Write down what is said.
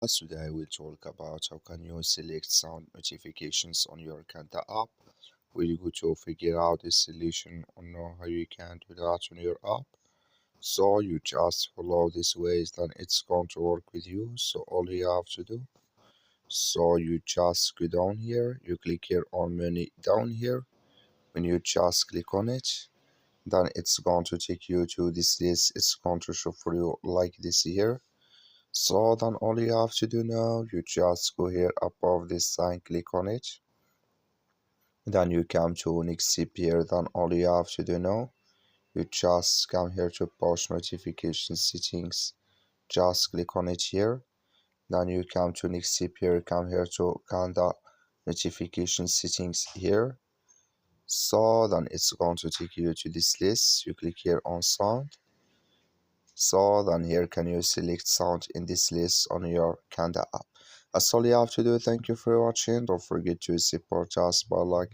Today I will talk about how can you select sound notifications on your Qanda app. We'll go to figure out the solution on how you can do that on your app. So you just follow this ways, then it's going to work with you. So all you have to do, so you just go down here, you click here on menu down here. When you just click on it, then it's going to take you to this list. It's going to show for you like this here. So then all you have to do now, you just go here above this sign, click on it. Then you come to next step here. Then all you have to do now, you just come here to push notification settings. Just click on it here. Then you come to next step here, come here to Qanda notification settings here. So then it's going to take you to this list. You click here on sound. So then here can you select sound in this list on your Qanda app. That's all you have to do. Thank you for watching. Don't forget to support us by liking.